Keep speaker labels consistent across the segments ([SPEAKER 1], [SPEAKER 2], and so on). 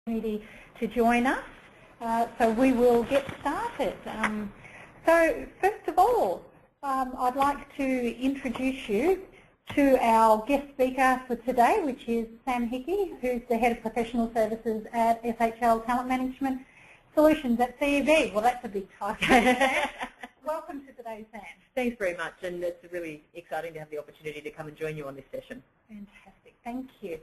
[SPEAKER 1] opportunity to join us. So we will get started. So first of all, I'd like to introduce you to our guest speaker for today, which is Sam Hickey, who's the Head of Professional Services at SHL Talent Management Solutions at CEB. Well, that's a big title. Welcome to today's Sam.
[SPEAKER 2] Thanks very much, and it's really exciting to have the opportunity to come and join you on this session.
[SPEAKER 1] Fantastic, thank you.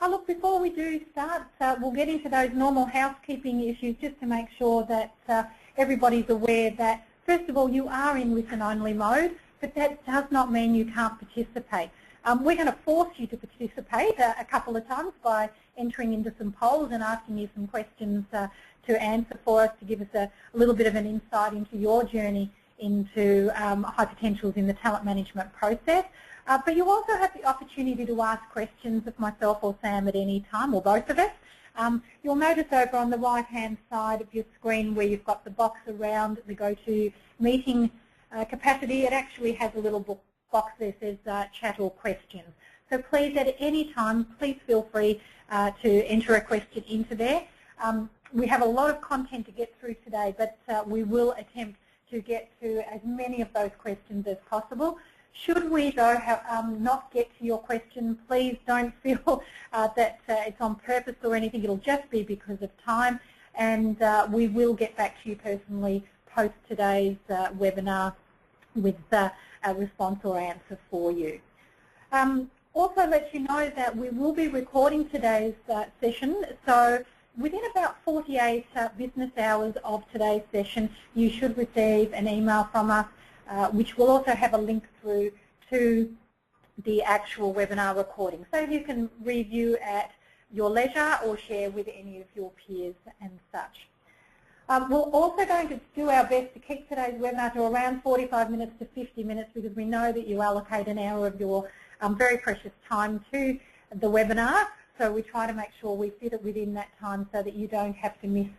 [SPEAKER 1] Oh, look, before we do start, we'll get into those normal housekeeping issues just to make sure that everybody's aware that, first of all, you are in listen-only mode, but that does not mean you can't participate. We're going to force you to participate a couple of times by entering into some polls and asking you some questions to answer for us, to give us a little bit of an insight into your journey into high potentials in the talent management process. But you also have the opportunity to ask questions of myself or Sam at any time, or both of us. You'll notice over on the right-hand side of your screen where you've got the box around the GoToMeeting capacity, it actually has a little box there that says chat or questions. So please, at any time, please feel free to enter a question into there. We have a lot of content to get through today, but we will attempt to get to as many of those questions as possible. Should we, though, not get to your question, please don't feel that it's on purpose or anything. It'll just be because of time, and we will get back to you personally post today's webinar with a response or answer for you. Also let you know that we will be recording today's session, so within about 48 business hours of today's session, you should receive an email from us, which will also have a link through to the actual webinar recording, so you can review at your leisure or share with any of your peers and such. We're also going to do our best to keep today's webinar to around 45 minutes to 50 minutes, because we know that you allocate an hour of your very precious time to the webinar. So we try to make sure we fit it within that time so that you don't have to miss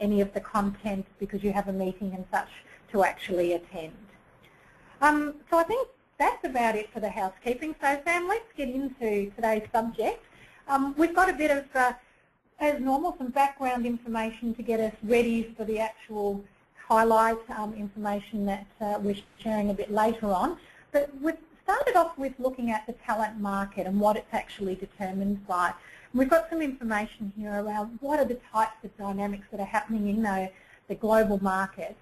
[SPEAKER 1] any of the content because you have a meeting and such to actually attend. So I think that's about it for the housekeeping. So Sam, let's get into today's subject. We've got a bit of, as normal, some background information to get us ready for the actual highlight information that we're sharing a bit later on. But we've started off with looking at the talent market and what it's actually determined by. We've got some information here around what are the types of dynamics that are happening in the global market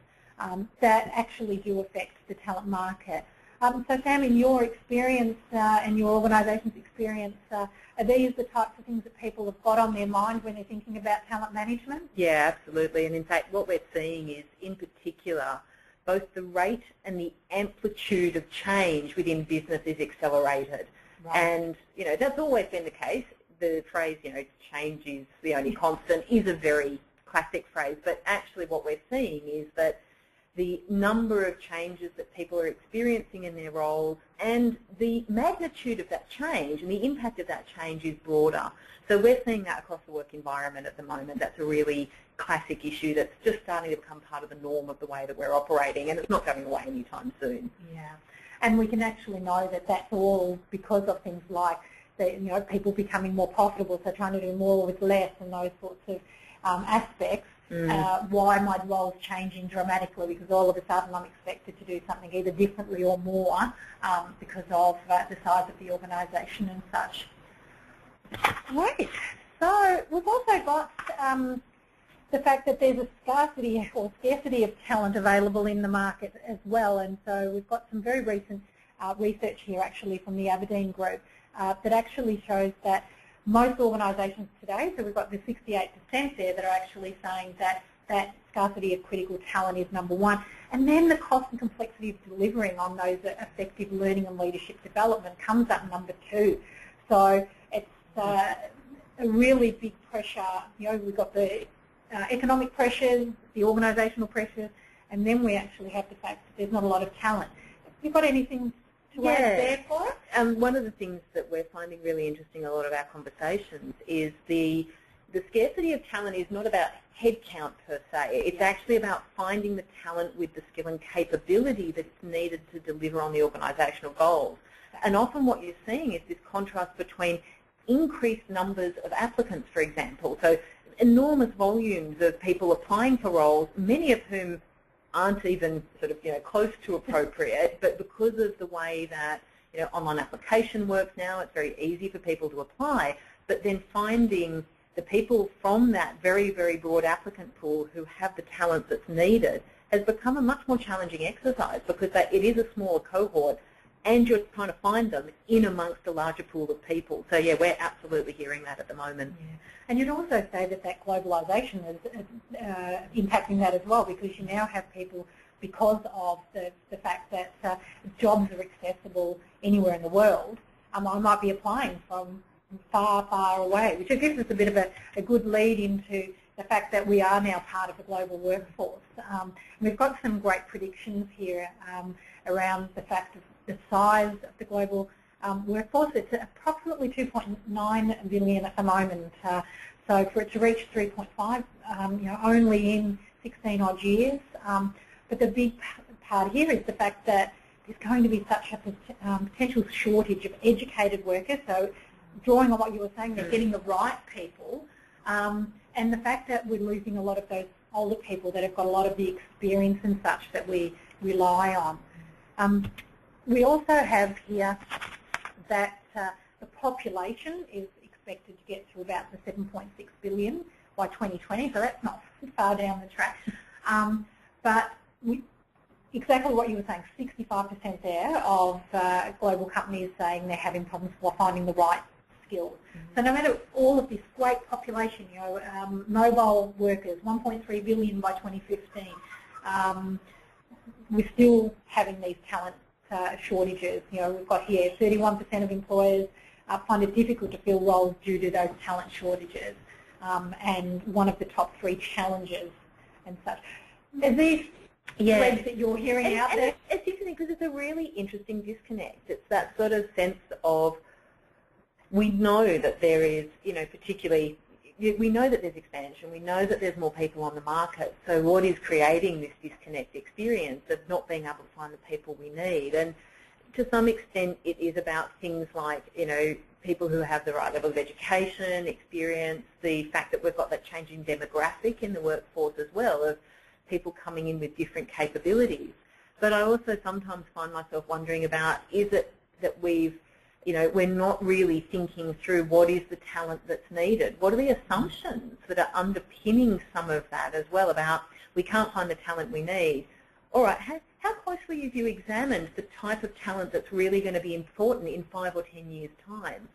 [SPEAKER 1] that actually do affect the talent market. So Sam, in your experience and your organisation's experience, are these the types of things that people have got on their mind when they're thinking about talent management?
[SPEAKER 2] Yeah, absolutely. And in fact, what we're seeing is, in particular, both the rate and the amplitude of change within business is accelerated. Right. And, you know, that's always been the case. The phrase, you know, change is the only constant is a very classic phrase. But actually what we're seeing is that the number of changes that people are experiencing in their roles and the magnitude of that change and the impact of that change is broader. So we're seeing that across the work environment at the moment. That's a really classic issue that's just starting to become part of the norm of the way that we're operating, and it's not going away anytime soon.
[SPEAKER 1] Yeah, and we can actually know that that's all because of things like people becoming more profitable, so trying to do more with less and those sorts of aspects. Why my role's changing dramatically, because all of a sudden I'm expected to do something either differently or more because of the size of the organisation and such. Great. So we've also got the fact that there's a scarcity of talent available in the market as well, and so we've got some very recent research here actually from the Aberdeen Group that actually shows that most organisations today, so we've got the 68% there that are actually saying that that scarcity of critical talent is number one, and then the cost and complexity of delivering on those effective learning and leadership development comes up number two. So it's a really big pressure. You know, we've got the economic pressures, the organisational pressures, and then we actually have the fact that there's not a lot of talent. Have you got anything to add there for us?
[SPEAKER 2] One of the things that we're finding really interesting in a lot of our conversations is the scarcity of talent is not about headcount per se. It's actually about finding the talent with the skill and capability that's needed to deliver on the organisational goals. And often what you're seeing is this contrast between increased numbers of applicants, for example. So enormous volumes of people applying for roles, many of whom aren't even sort of, close to appropriate, but because of the way that, online application works now, it's very easy for people to apply, but then finding the people from that very, very broad applicant pool who have the talent that's needed has become a much more challenging exercise because it is a smaller cohort and you're trying to find them in amongst a larger pool of people. So, yeah, we're absolutely hearing that at the moment.
[SPEAKER 1] Yeah. And you'd also say that globalisation is impacting that as well, because you now have people, because of the fact that jobs are accessible anywhere in the world, I might be applying from far, far away, which gives us a bit of a good lead into the fact that we are now part of the global workforce. We've got some great predictions here around the fact of the size of the global workforce. It's approximately 2.9 billion at the moment. So for it to reach 3.5, only in 16 odd years. But the big part here is the fact that there's going to be such a potential shortage of educated workers. So drawing on what you were saying, they're getting the right people. And the fact that we're losing a lot of those older people that have got a lot of the experience and such that we rely on. We also have here that the population is expected to get to about the 7.6 billion by 2020, so that's not far down the track. But exactly what you were saying, 65% there of global companies saying they're having problems for finding the right skills. So no matter all of this great population, mobile workers, 1.3 billion by 2015, we're still having these talent shortages. We've got here 31% of employers find it difficult to fill roles due to those talent shortages, and one of the top 3 challenges and such. Are these threads that you're hearing out there?
[SPEAKER 2] It's interesting because it's a really interesting disconnect. It's that sort of sense of, we know that there is, particularly, we know that there's expansion, we know that there's more people on the market, so what is creating this disconnect experience of not being able to find the people we need? And to some extent it is about things like, people who have the right level of education, experience, the fact that we've got that changing demographic in the workforce as well, of people coming in with different capabilities. But I also sometimes find myself wondering about, is it that we're not really thinking through what is the talent that's needed? What are the assumptions that are underpinning some of that as well about we can't find the talent we need? All right, how closely have you examined the type of talent that's really going to be important in 5 or 10 years' time?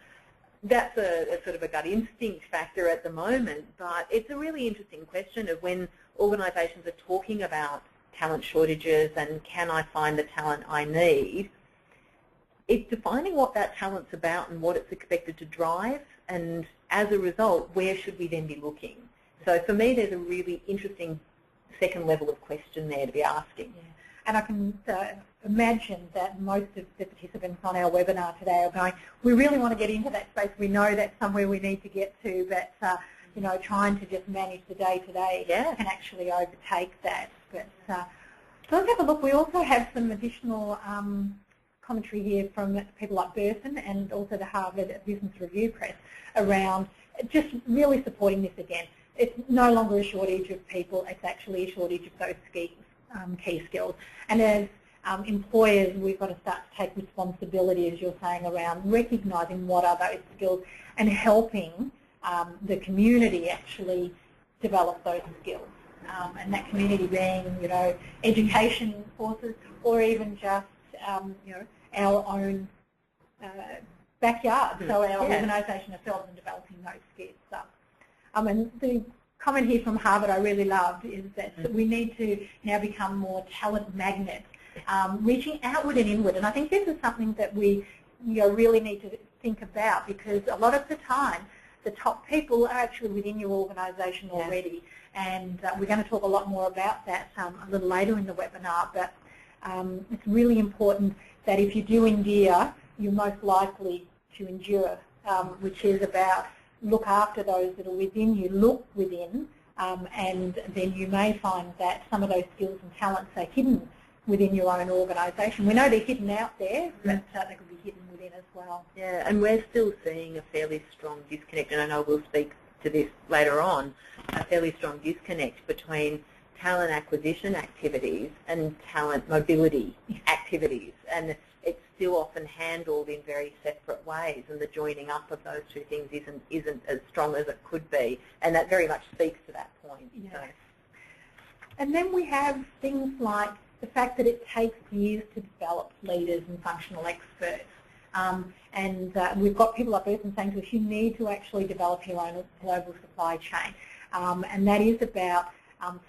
[SPEAKER 2] That's a sort of a gut instinct factor at the moment, but it's a really interesting question of when organisations are talking about talent shortages and can I find the talent I need, it's defining what that talent's about and what it's expected to drive, and as a result, where should we then be looking? So for me, there's a really interesting second level of question there to be asking.
[SPEAKER 1] Yeah. And I can imagine that most of the participants on our webinar today are going, we really want to get into that space. We know that's somewhere we need to get to, but trying to just manage the day-to-day can actually overtake that. But so let's have a look. We also have some additional commentary here from people like Burson and also the Harvard Business Review Press around just really supporting this again. It's no longer a shortage of people, it's actually a shortage of those key skills. And as employers, we've got to start to take responsibility, as you're saying, around recognising what are those skills and helping the community actually develop those skills. And that community being, education forces, or even just, our own backyard. So our organisation ourselves in developing those skills. And the comment here from Harvard I really loved is that we need to now become more talent magnets, reaching outward and inward. And I think this is something that we really need to think about, because a lot of the time the top people are actually within your organisation already. And we're going to talk a lot more about that a little later in the webinar. But it's really important that if you do endear, you're most likely to endure, which is about look after those that are within you, look within, and then you may find that some of those skills and talents are hidden within your own organisation. We know they're hidden out there, but they could be hidden within as well.
[SPEAKER 2] Yeah, and we're still seeing a fairly strong disconnect, and I know we'll speak to this later on, a fairly strong disconnect between talent acquisition activities and talent mobility activities, and it's still often handled in very separate ways, and the joining up of those two things isn't as strong as it could be, and that very much speaks to that point.
[SPEAKER 1] Yes.
[SPEAKER 2] So.
[SPEAKER 1] And then we have things like the fact that it takes years to develop leaders and functional experts. We've got people up there saying to us, you need to actually develop your own global supply chain. And that is about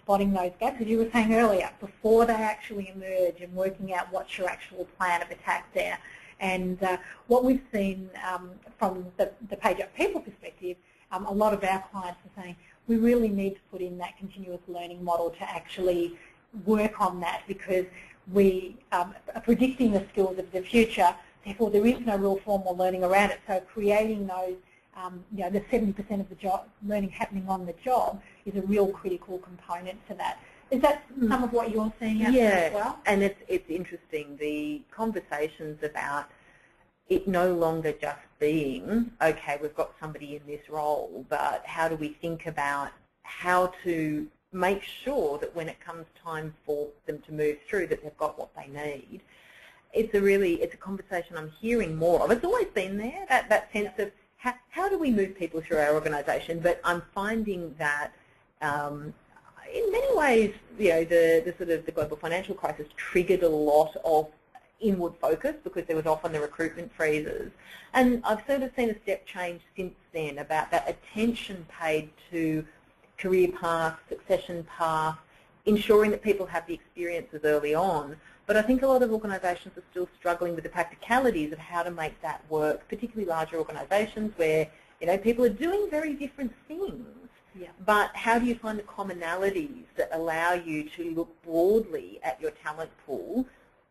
[SPEAKER 1] spotting those gaps, as you were saying earlier, before they actually emerge, and working out what's your actual plan of attack there. And what we've seen from the Page Up People perspective, a lot of our clients are saying, we really need to put in that continuous learning model to actually work on that, because we are predicting the skills of the future, therefore there is no real formal learning around it. So creating those, the 70% of the job learning happening on the job is a real critical component to that. Is that some of what you're seeing out there as well?
[SPEAKER 2] And it's interesting, the conversations about it no longer just being, okay, we've got somebody in this role, but how do we think about how to make sure that when it comes time for them to move through, that they've got what they need. It's a conversation I'm hearing more of. It's always been there, that sense of how do we move people through our organisation, but I'm finding that in many ways, the sort of the global financial crisis triggered a lot of inward focus, because there was often the recruitment freezes. And I've sort of seen a step change since then about that attention paid to career path, succession path, ensuring that people have the experiences early on. But I think a lot of organisations are still struggling with the practicalities of how to make that work, particularly larger organisations where people are doing very different things.
[SPEAKER 1] Yeah.
[SPEAKER 2] But how do you find the commonalities that allow you to look broadly at your talent pool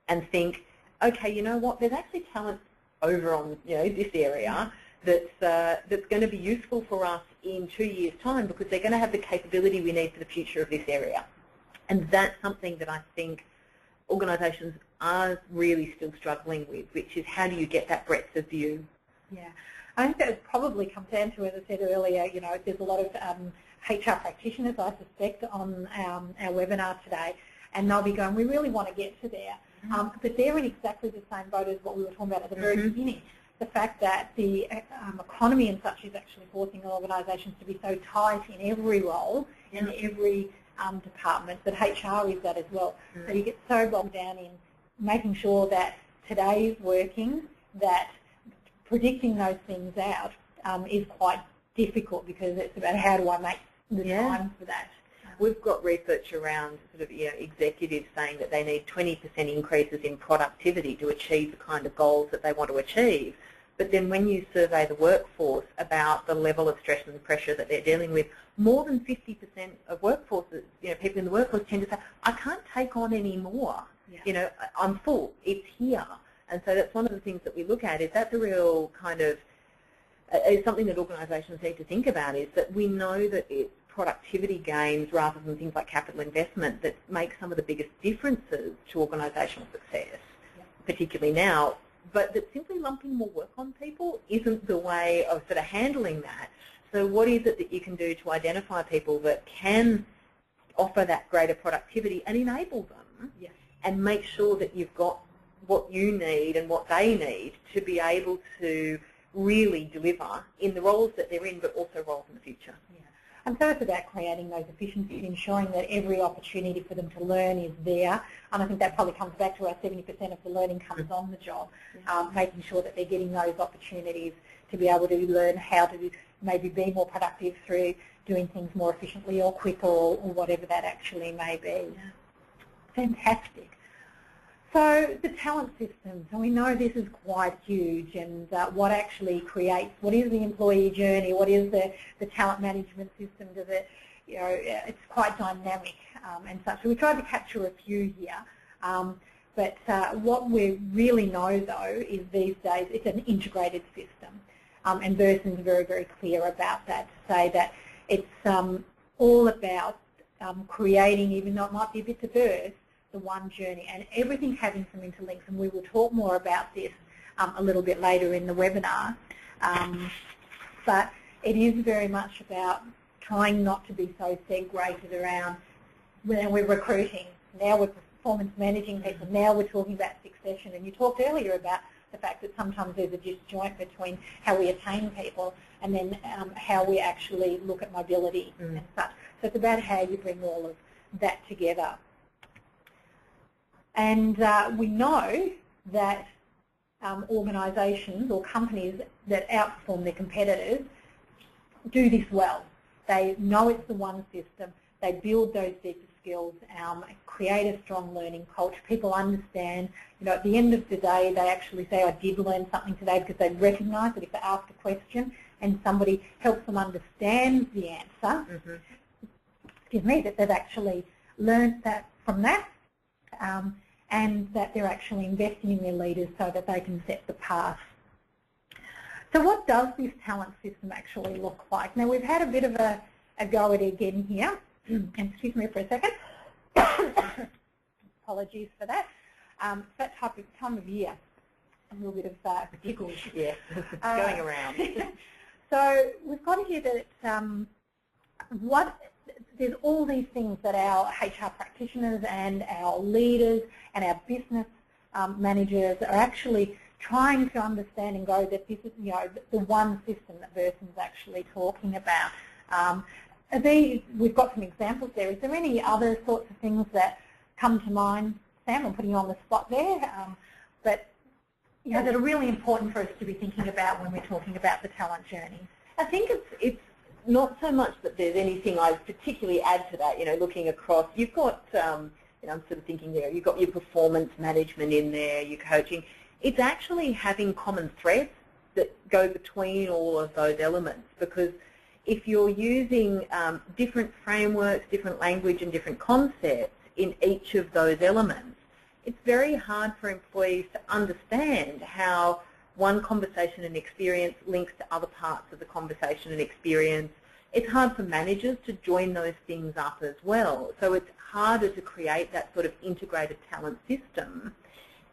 [SPEAKER 2] and think, okay, you know what, there's actually talent over on this area that's going to be useful for us in 2 years' time, because they're going to have the capability we need for the future of this area. And that's something that I think organisations are really still struggling with, which is how do you get that breadth of view?
[SPEAKER 1] Yeah, I think that probably comes down to, as I said earlier, there's a lot of HR practitioners, I suspect, on our webinar today, and they'll be going, we really want to get to there. But they're in exactly the same boat as what we were talking about at the very beginning. The fact that the economy and such is actually forcing organisations to be so tight in every role, in every department, but HR is that as well. So you get so bogged down in making sure that today's working, that predicting those things out is quite difficult, because it's about how do I make the time for that.
[SPEAKER 2] We've got research around sort of executives saying that they need 20% increases in productivity to achieve the kind of goals that they want to achieve. But then when you survey the workforce about the level of stress and pressure that they're dealing with, more than 50% of workforces, people in the workforce tend to say, I can't take on any more. Yeah. I'm full. It's here. And so that's one of the things that we look at, is that's a real kind of, is something that organisations need to think about, is that we know that it's productivity gains rather than things like capital investment that make some of the biggest differences to organisational success, particularly now. But that simply lumping more work on people isn't the way of sort of handling that. So what is it that you can do to identify people that can offer that greater productivity and enable them, and make sure that you've got what you need and what they need to be able to really deliver in the roles that they're in, but also roles in the future.
[SPEAKER 1] And so it's about creating those efficiencies, ensuring that every opportunity for them to learn is there. And I think that probably comes back to our 70% of the learning comes on the job, making sure that they're getting those opportunities to be able to learn how to maybe be more productive through doing things more efficiently or quicker, or whatever that actually may be. Fantastic. So the talent systems, and we know this is quite huge, and what actually creates, what is the employee journey, what is the talent management system, does it, it's quite dynamic and such. So we tried to capture a few here, but what we really know though is these days it's an integrated system, and Burson's very, very clear about that, to say that it's all about creating, even though it might be a bit diverse, the one journey, and everything having some interlinks, and we will talk more about this a little bit later in the webinar. But it is very much about trying not to be so segregated around when we're recruiting. Now we're performance managing people. Now we're talking about succession. And you talked earlier about the fact that sometimes there's a disjoint between how we attain people and then how we actually look at mobility and such. So it's about how you bring all of that together. And we know that organisations or companies that outperform their competitors do this well. They know it's the one system. They build those deeper skills, create a strong learning culture. People understand, at the end of the day, they actually say, I did learn something today, because they recognise that if they ask a question and somebody helps them understand the answer, excuse me, that they've actually learned that from that, and that they're actually investing in their leaders so that they can set the path. So what does this talent system actually look like? Now, we've had a bit of a go at it again here. And excuse me for a second. Apologies for that. It's that type of time of year. A little bit of tickles.
[SPEAKER 2] Yes, going around.
[SPEAKER 1] So we've got here that there's all these things that our HR practitioners and our leaders and our business managers are actually trying to understand and go that this is, the one system that Burson's actually talking about. We've got some examples there. Is there any other sorts of things that come to mind, Sam? I'm putting you on the spot there, but that are really important for us to be thinking about when we're talking about the talent journey.
[SPEAKER 2] I think it's not so much that there's anything I particularly add to that. Looking across, you've got, I'm sort of thinking there, you've got your performance management in there, your coaching. It's actually having common threads that go between all of those elements, because if you're using different frameworks, different language and different concepts in each of those elements, it's very hard for employees to understand how one conversation and experience links to other parts of the conversation and experience. It's hard for managers to join those things up as well. So it's harder to create that sort of integrated talent system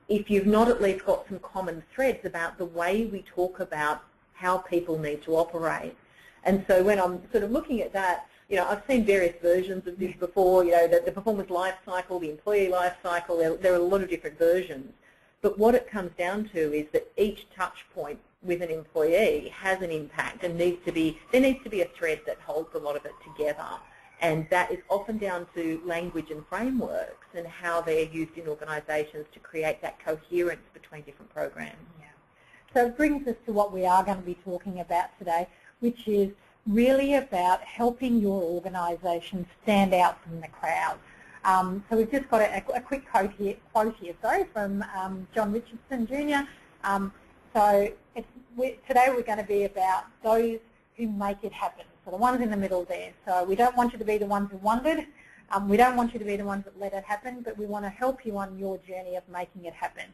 [SPEAKER 2] if you've not at least got some common threads about the way we talk about how people need to operate. And so when I'm sort of looking at that, I've seen various versions of this before, the performance life cycle, the employee life cycle, there are a lot of different versions. But what it comes down to is that each touch point with an employee has an impact and there needs to be a thread that holds a lot of it together. And that is often down to language and frameworks and how they're used in organisations to create that coherence between different programs.
[SPEAKER 1] Yeah. So it brings us to what we are going to be talking about today, which is really about helping your organisation stand out from the crowd. So we've just got a quick quote here from John Richardson Jr. Today we're going to be about those who make it happen. So the ones in the middle there. So we don't want you to be the ones who wondered. We don't want you to be the ones that let it happen, but we want to help you on your journey of making it happen.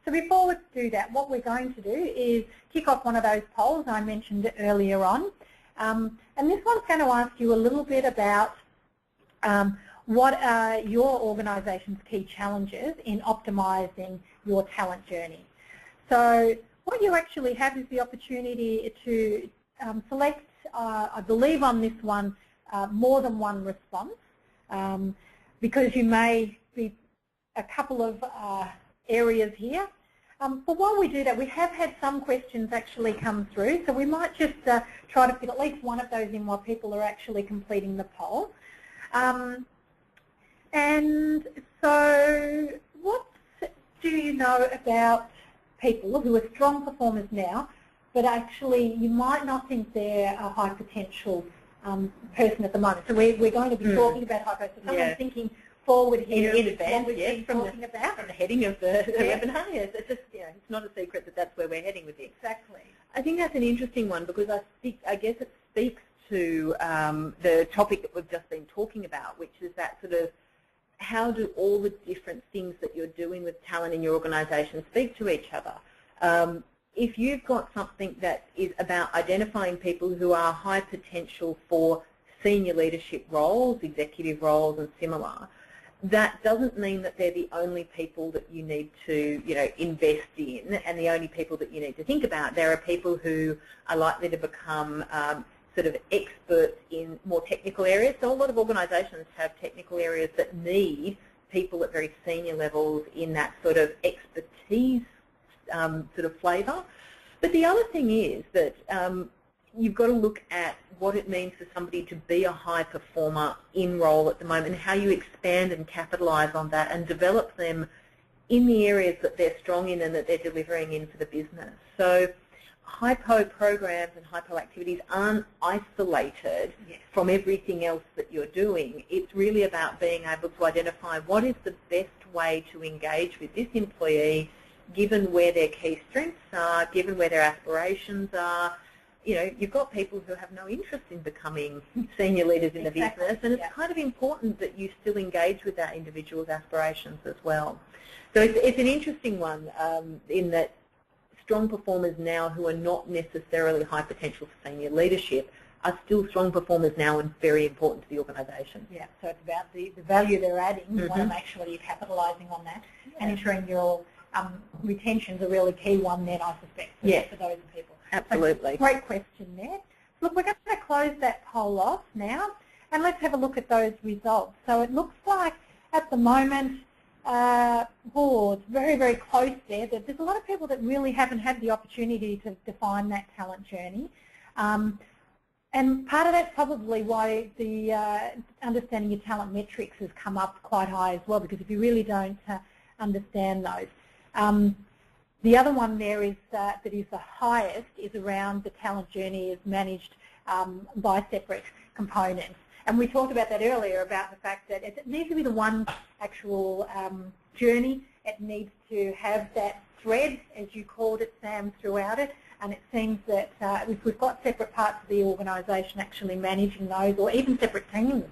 [SPEAKER 1] So before we do that, what we're going to do is kick off one of those polls I mentioned earlier on. And this one's going to ask you a little bit about what are your organisation's key challenges in optimising your talent journey. So what you actually have is the opportunity to select, I believe on this one, more than one response, because you may be a couple of areas here. But while we do that, we have had some questions actually come through, so we might just try to fit at least one of those in while people are actually completing the poll. And so what do you know about people who are strong performers now, but actually you might not think they're a high potential person at the moment? So we're going to be talking about high potential. Someone's thinking forward here
[SPEAKER 2] in advance, yes, from
[SPEAKER 1] the
[SPEAKER 2] heading of the webinar. Yes, it's just, it's not a secret that that's where we're heading with it.
[SPEAKER 1] Exactly.
[SPEAKER 2] I think that's an interesting one because I guess it speaks to the topic that we've just been talking about, which is that sort of how do all the different things that you're doing with talent in your organisation speak to each other. If you've got something that is about identifying people who are high potential for senior leadership roles, executive roles and similar, that doesn't mean that they're the only people that you need to, invest in and the only people that you need to think about. There are people who are likely to become sort of experts in more technical areas. So a lot of organisations have technical areas that need people at very senior levels in that sort of expertise sort of flavour. But the other thing is that you've got to look at what it means for somebody to be a high performer in role at the moment, and how you expand and capitalise on that and develop them in the areas that they're strong in and that they're delivering in for the business. So hypo programs and hypo activities aren't isolated from everything else that you're doing. It's really about being able to identify what is the best way to engage with this employee, given where their key strengths are, given where their aspirations are. You know, you've got people who have no interest in becoming senior leaders in the business, and it's kind of important that you still engage with that individual's aspirations as well. So it's an interesting one in that strong performers now who are not necessarily high potential for senior leadership are still strong performers now and very important to the organisation.
[SPEAKER 1] Yeah, so it's about the value they're adding. You want to make sure you're capitalising on that and ensuring your retention's a really key one then, I suspect, for those people.
[SPEAKER 2] Absolutely.
[SPEAKER 1] So, great question there. Look, we're going to close that poll off now, and let's have a look at those results. So it looks like at the moment, it's very, very close there. There's a lot of people that really haven't had the opportunity to define that talent journey. And part of that's probably why the understanding your talent metrics has come up quite high as well, because if you really don't understand those. The other one there is that is the highest is around the talent journey is managed by separate components. And we talked about that earlier, about the fact that it needs to be the one actual journey. It needs to have that thread, as you called it, Sam, throughout it. And it seems that if we've got separate parts of the organisation actually managing those, or even separate teams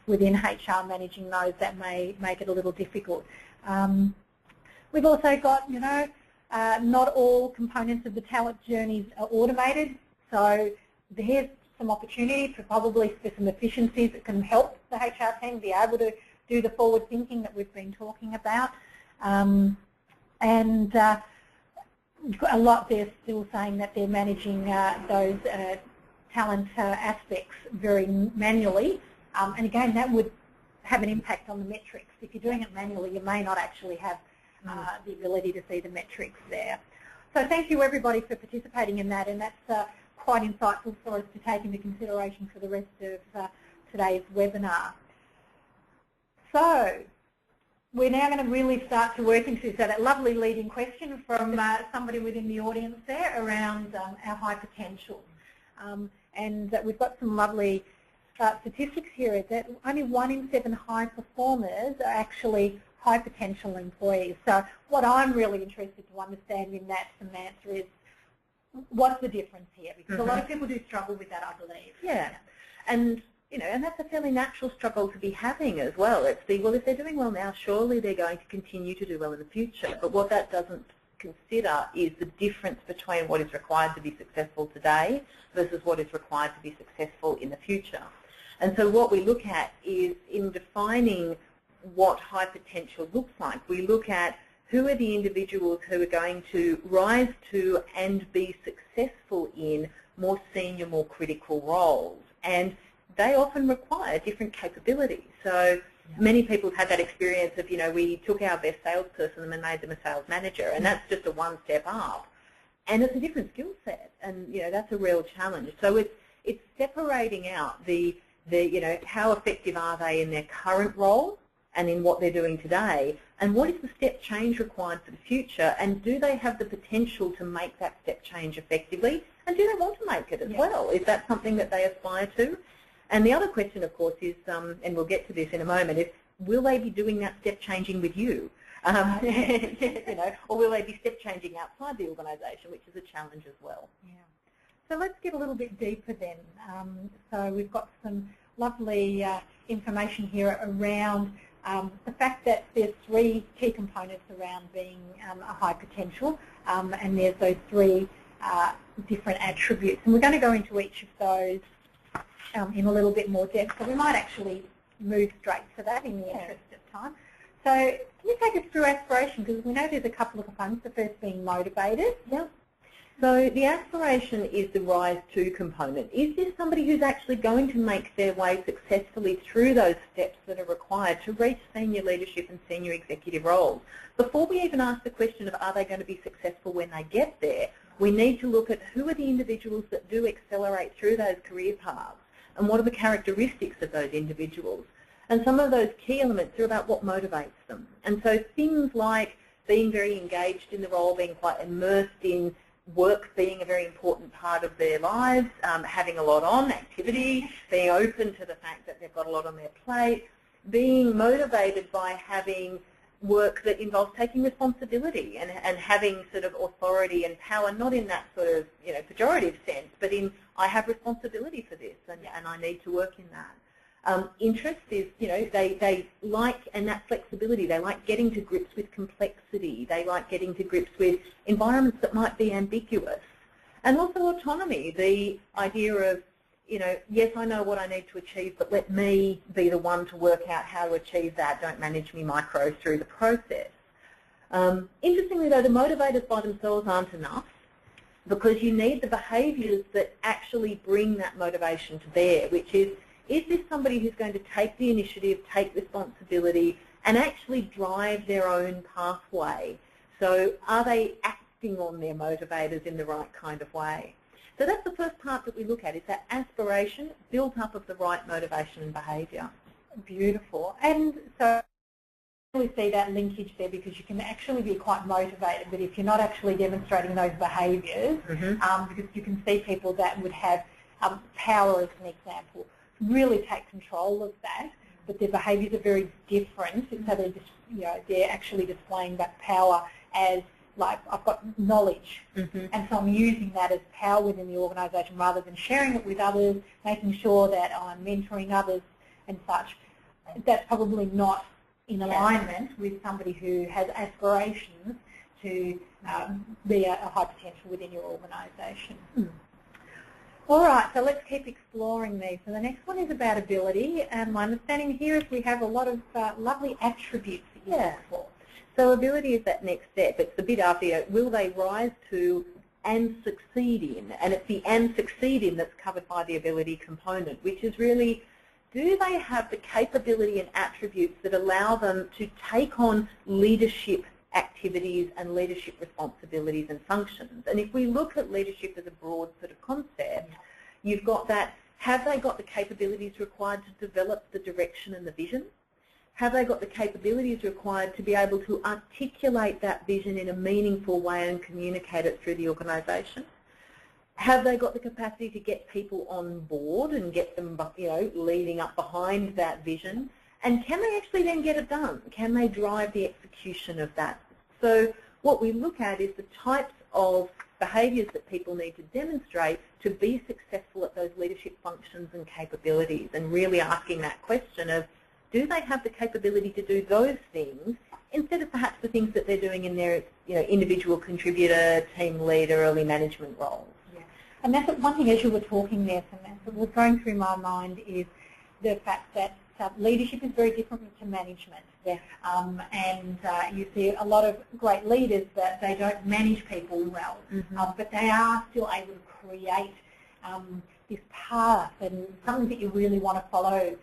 [SPEAKER 1] within HR managing those, that may make it a little difficult. We've also got, you know, not all components of the talent journeys are automated. So there's some opportunity for some efficiencies that can help the HR team be able to do the forward thinking that we've been talking about. A lot there still saying that they're managing those talent aspects very manually. And again, that would have an impact on the metrics. If you're doing it manually, you may not actually have the ability to see the metrics there. So thank you everybody for participating in that, and that's quite insightful for us to take into consideration for the rest of today's webinar. So we're now going to really start to work into that lovely leading question from somebody within the audience there around our high potential. And we've got some lovely statistics here that only 1 in 7 high performers are actually high potential employees. So what I'm really interested to understand in that, Samantha, is what's the difference here? Because a lot of people do struggle with that, I believe.
[SPEAKER 2] Yeah, and you know, and that's a fairly natural struggle to be having as well. It's the, well, if they're doing well now, surely they're going to continue to do well in the future. But what that doesn't consider is the difference between what is required to be successful today versus what is required to be successful in the future. And so what we look at is, in defining what high potential looks like, we look at who are the individuals who are going to rise to and be successful in more senior, more critical roles. And they often require different capabilities. So many people have had that experience of, you know, we took our best salesperson and made them a sales manager, and that's just a one step up. And it's a different skill set, and, you know, that's a real challenge. So it's separating out the you know, how effective are they in their current role and in what they're doing today, and what is the step change required for the future, and do they have the potential to make that step change effectively, and do they want to make it as well? Is that something that they aspire to? And the other question, of course, is, and we'll get to this in a moment, is will they be doing that step changing with you? You know, or will they be step changing outside the organisation, which is a challenge as well.
[SPEAKER 1] Yeah. So let's get a little bit deeper then. So we've got some lovely information here around the fact that there's 3 key components around being a high potential, and there's those 3 different attributes. And we're going to go into each of those in a little bit more depth, so we might actually move straight to that in the interest of time. So can you take us through aspiration, because we know there's a couple of components, the first being motivated.
[SPEAKER 2] Yeah. So the aspiration is the rise to component. Is this somebody who's actually going to make their way successfully through those steps that are required to reach senior leadership and senior executive roles? Before we even ask the question of are they going to be successful when they get there, we need to look at who are the individuals that do accelerate through those career paths and what are the characteristics of those individuals. And some of those key elements are about what motivates them. And so things like being very engaged in the role, being quite immersed in work being a very important part of their lives, having a lot on, activity, being open to the fact that they've got a lot on their plate, being motivated by having work that involves taking responsibility and having sort of authority and power, not in that sort of pejorative sense, but in I have responsibility for this and I need to work in that. Interest is, they like, and that flexibility, they like getting to grips with complexity, they like getting to grips with environments that might be ambiguous. And also autonomy, the idea of, yes, I know what I need to achieve, but let me be the one to work out how to achieve that, don't manage me micro through the process. Interestingly though, the motivators by themselves aren't enough, because you need the behaviours that actually bring that motivation to bear, which is this somebody who's going to take the initiative, take responsibility, and actually drive their own pathway? So are they acting on their motivators in the right kind of way? So that's the first part that we look at, is that aspiration built up of the right motivation and behaviour.
[SPEAKER 1] Beautiful. And so we see that linkage there, because you can actually be quite motivated, but if you're not actually demonstrating those behaviours, because you can see people that would have power, as an example, really take control of that, but their behaviours are very different. So they're just, they're actually displaying that power as like, I've got knowledge, and so I'm using that as power within the organisation rather than sharing it with others, making sure that I'm mentoring others and such. That's probably not in alignment with somebody who has aspirations to be a high potential within your organisation. All right, so let's keep exploring these. So the next one is about ability, and my understanding here is we have a lot of lovely attributes that you look for.
[SPEAKER 2] So ability is that next step. It's the bit after, will they rise to and succeed in? And it's the and succeed in that's covered by the ability component, which is really, do they have the capability and attributes that allow them to take on leadership activities and leadership responsibilities and functions? And if we look at leadership as a broad sort of concept, you've got that, have they got the capabilities required to develop the direction and the vision? Have they got the capabilities required to be able to articulate that vision in a meaningful way and communicate it through the organisation? Have they got the capacity to get people on board and get them, leading up behind that vision? And can they actually then get it done? Can they drive the execution of that? So what we look at is the types of behaviours that people need to demonstrate to be successful at those leadership functions and capabilities, and really asking that question of, do they have the capability to do those things instead of perhaps the things that they're doing in their individual contributor, team leader, early management roles?
[SPEAKER 1] Yeah. And that's one thing, as you were talking there, Samantha, what was going through my mind is the fact that leadership is very different to management.
[SPEAKER 2] Yeah.
[SPEAKER 1] And you see a lot of great leaders that they don't manage people well, but they are still able to create this path and something that you really want to follow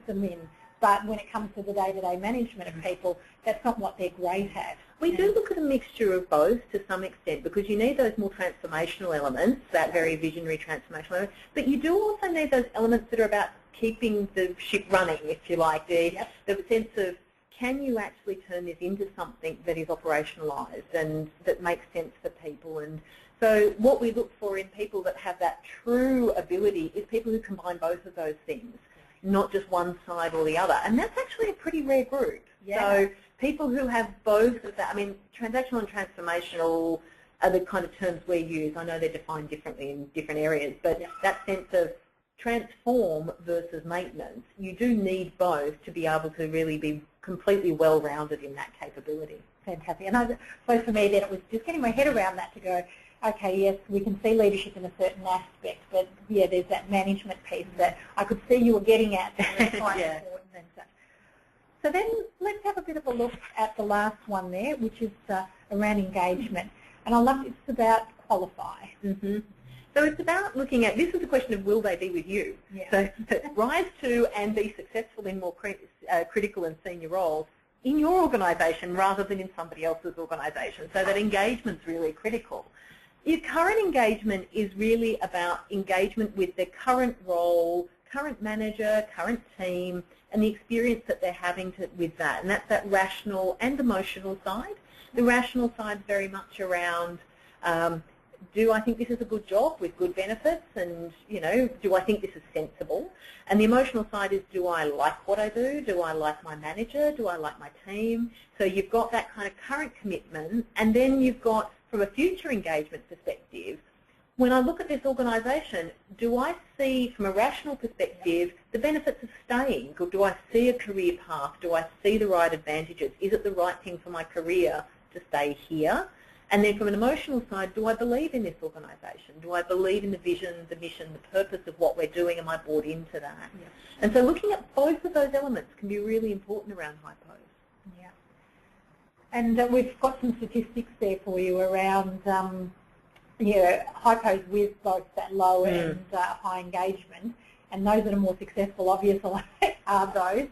[SPEAKER 1] them in. But when it comes to the day-to-day management of people, that's not what they're great at.
[SPEAKER 2] We do look at a mixture of both to some extent, because you need those more transformational elements, that very visionary transformational element, but you do also need those elements that are about keeping the ship running, if you like, the sense of, can you actually turn this into something that is operationalised and that makes sense for people? And so what we look for in people that have that true ability is people who combine both of those things, not just one side or the other. And that's actually a pretty rare group. Yeah. So people who have both of that, I mean, transactional and transformational are the kind of terms we use. I know they're defined differently in different areas, but that sense of transform versus maintenance, you do need both to be able to really be completely well-rounded in that capability.
[SPEAKER 1] Fantastic. And I suppose for me then it was just getting my head around that to go, okay, yes, we can see leadership in a certain aspect, but yeah, there's that management piece that I could see you were getting at. That was quite important and such. So then let's have a bit of a look at the last one there, which is around engagement. And I love it's about qualify.
[SPEAKER 2] Mm-hmm. So it's about looking at, this is a question of will they be with you?
[SPEAKER 1] Yeah.
[SPEAKER 2] So rise to and be successful in more critical and senior roles in your organisation rather than in somebody else's organisation. So that engagement's really critical. Your current engagement is really about engagement with their current role, current manager, current team, and the experience that they're having with that. And that's that rational and emotional side. The rational side is very much around, do I think this is a good job with good benefits, and do I think this is sensible? And the emotional side is, do I like what I do? Do I like my manager? Do I like my team? So you've got that kind of current commitment, and then you've got, from a future engagement perspective, when I look at this organisation, do I see, from a rational perspective, the benefits of staying? Or do I see a career path? Do I see the right advantages? Is it the right thing for my career to stay here? And then from an emotional side, do I believe in this organisation? Do I believe in the vision, the mission, the purpose of what we're doing? Am I bought into that? Yeah. And so looking at both of those elements can be really important around hypos.
[SPEAKER 1] Yeah. And we've got some statistics there for you around hypos with both that low and high engagement. And those that are more successful, obviously, are those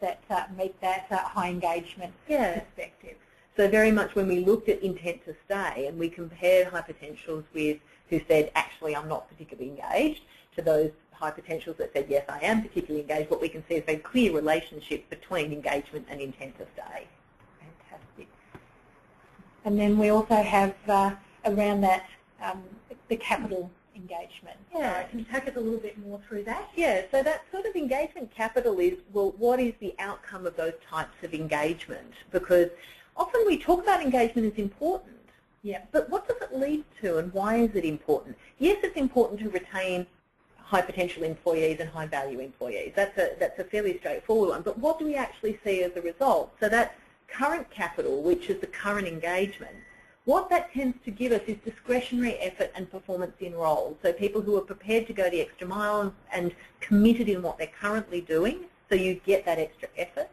[SPEAKER 1] that meet that high engagement perspective.
[SPEAKER 2] So very much when we looked at intent to stay and we compared high potentials with who said, actually, I'm not particularly engaged, to those high potentials that said, yes, I am particularly engaged, what we can see is a very clear relationship between engagement and intent to stay.
[SPEAKER 1] Fantastic. And then we also have around that the capital engagement.
[SPEAKER 2] Yeah.
[SPEAKER 1] So can you take us a little bit more through that?
[SPEAKER 2] Yeah, so that sort of engagement capital is, well, what is the outcome of those types of engagement? Because often we talk about engagement as important, but what does it lead to and why is it important? Yes, it's important to retain high potential employees and high value employees. That's a fairly straightforward one, but what do we actually see as a result? So that current capital, which is the current engagement, what that tends to give us is discretionary effort and performance in roles. So people who are prepared to go the extra mile and committed in what they're currently doing, so you get that extra effort.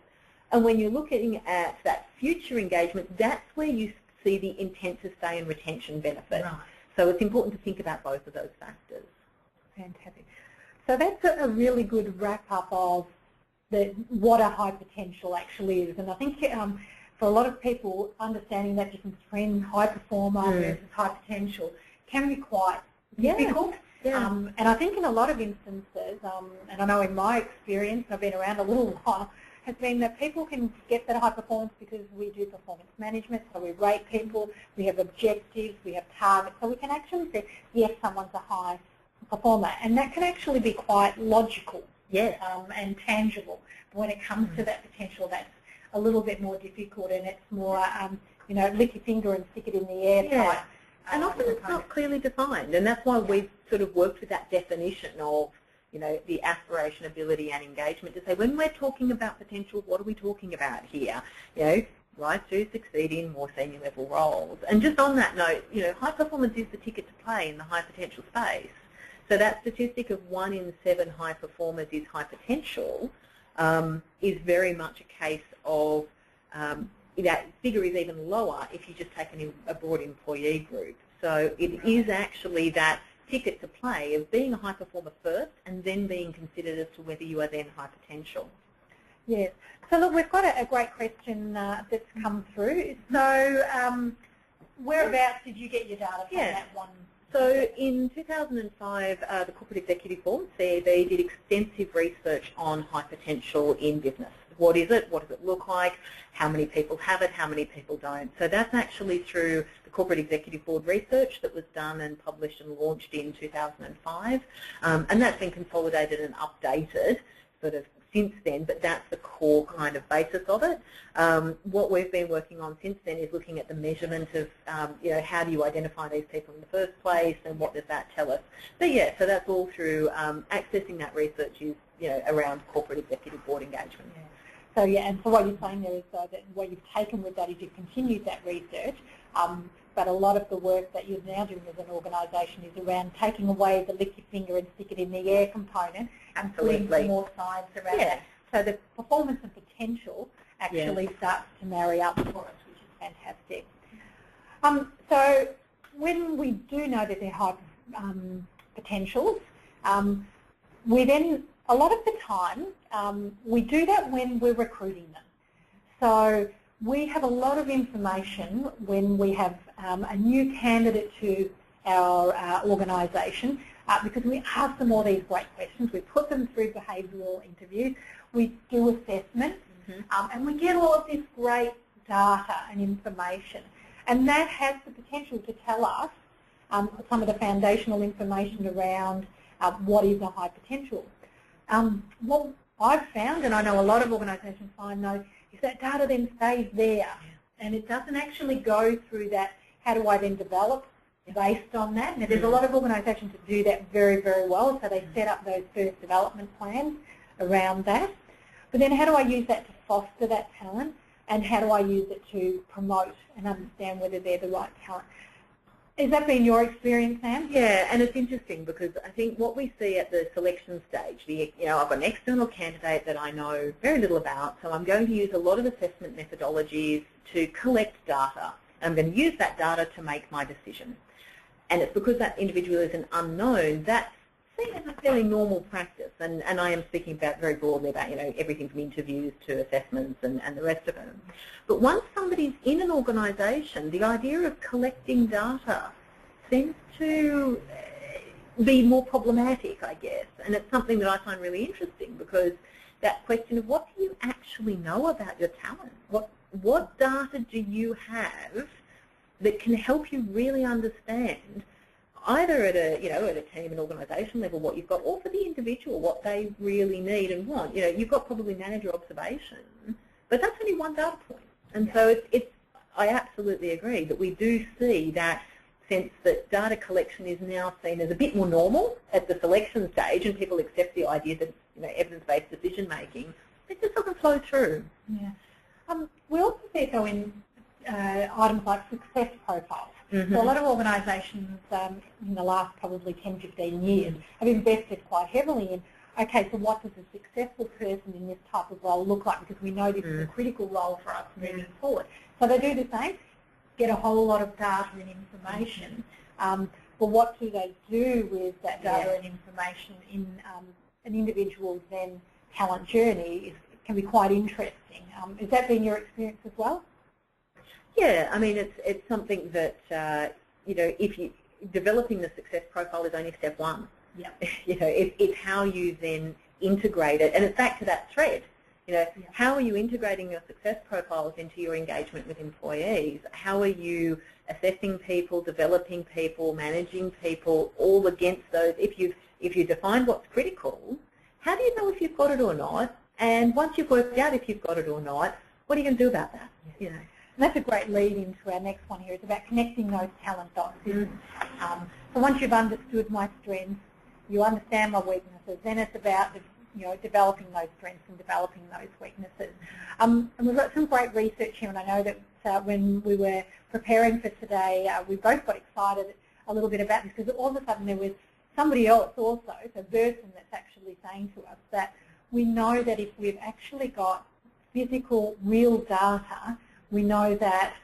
[SPEAKER 2] And when you're looking at that future engagement, that's where you see the intent to stay and retention benefit. Right. So it's important to think about both of those factors.
[SPEAKER 1] Fantastic. So that's a really good wrap-up of what a high potential actually is. And I think for a lot of people, understanding that difference between high performer versus high potential can be quite difficult. Yeah. And I think in a lot of instances, and I know in my experience, I've been around a little while, has been that people can get that high performance because we do performance management, so we rate people, we have objectives, we have targets, so we can actually say, yes, someone's a high performer. And that can actually be quite logical and tangible. But when it comes to that potential, that's a little bit more difficult, and it's more, lick your finger and stick it in the air type.
[SPEAKER 2] And often it's not clearly defined, and that's why we've sort of worked with that definition of, the aspiration, ability, and engagement to say, when we're talking about potential, what are we talking about here? Rise to succeed in more senior level roles. And just on that note, high performance is the ticket to play in the high potential space. So that statistic of 1 in 7 high performers is high potential is very much a case of that figure is even lower if you just take a broad employee group. So it is actually that ticket to play of being a high performer first and then being considered as to whether you are then high potential.
[SPEAKER 1] Yes. So look, we've got a great question that's come through. So whereabouts did you get your data from that one?
[SPEAKER 2] So in 2005, the Corporate Executive Board, CEB, did extensive research on high potential in business. What is it? What does it look like? How many people have it? How many people don't? So that's actually through the Corporate Executive Board research that was done and published and launched in 2005. And that's been consolidated and updated sort of since then, but that's the core kind of basis of it. What we've been working on since then is looking at the measurement of, how do you identify these people in the first place and what does that tell us? But yeah, so that's all through accessing that research is, around Corporate Executive Board engagement.
[SPEAKER 1] Yeah. So yeah, and so what you're saying there is that what you've taken with that is you've continued that research, but a lot of the work that you're now doing as an organisation is around taking away the lick your finger and stick it in the air component and putting some more science around that. So the performance and potential actually starts to marry up for us, which is fantastic. So when we do know that they're high potentials, we then, a lot of the time, we do that when we're recruiting them. So we have a lot of information when we have a new candidate to our organisation, because we ask them all these great questions. We put them through behavioural interviews. We do assessments, and we get all of this great data and information. And that has the potential to tell us some of the foundational information around what is a high potential. What I've found, and I know a lot of organisations find though, is that data then stays there, and it doesn't actually go through that, how do I then develop based on that. Now, there's a lot of organisations that do that very, very well, so they set up those first development plans around that. But then how do I use that to foster that talent, and how do I use it to promote and understand whether they're the right talent? Has that been your experience, Sam?
[SPEAKER 2] Yeah, and it's interesting because I think what we see at the selection stage, I've got an external candidate that I know very little about, so I'm going to use a lot of assessment methodologies to collect data. I'm going to use that data to make my decision. And it's because that individual is an unknown, that's seen as a fairly normal practice. And I am speaking about very broadly about, everything from interviews to assessments and the rest of it. But once somebody's in an organisation, the idea of collecting data seems to be more problematic, I guess. And it's something that I find really interesting, because that question of what do you actually know about your talent? What data do you have that can help you really understand, either at a team and organisation level, what you've got, or for the individual, what they really need and want. You've got probably manager observation, but that's only one data point. And so I absolutely agree that we do see that sense that data collection is now seen as a bit more normal at the selection stage, and people accept the idea that evidence-based decision making. It just doesn't flow through.
[SPEAKER 1] Yeah. We also see, though, in items like success profiles. So a lot of organisations in the last probably 10, 15 years have invested quite heavily in, okay, so what does a successful person in this type of role look like? Because we know this is a critical role for us moving forward. So they do the same, get a whole lot of data and information. But what do they do with that data and information in an individual's then talent journey can be quite interesting. Has that been your experience as well?
[SPEAKER 2] Yeah, I mean, it's something that, if you developing the success profile is only step one.
[SPEAKER 1] Yeah.
[SPEAKER 2] It's how you then integrate it, and it's back to that thread. How are you integrating your success profiles into your engagement with employees? How are you assessing people, developing people, managing people, all against those? If you define what's critical, how do you know if you've got it or not? And once you've worked out if you've got it or not, what are you going to do about that?
[SPEAKER 1] And that's a great lead into our next one here. It's about connecting those talent dots. So once you've understood my strengths, you understand my weaknesses, then it's about developing those strengths and developing those weaknesses. And we've got some great research here, and I know that when we were preparing for today, we both got excited a little bit about this, because all of a sudden there was somebody else also, so Burton, that's actually saying to us that we know that if we've actually got physical, real data, we know that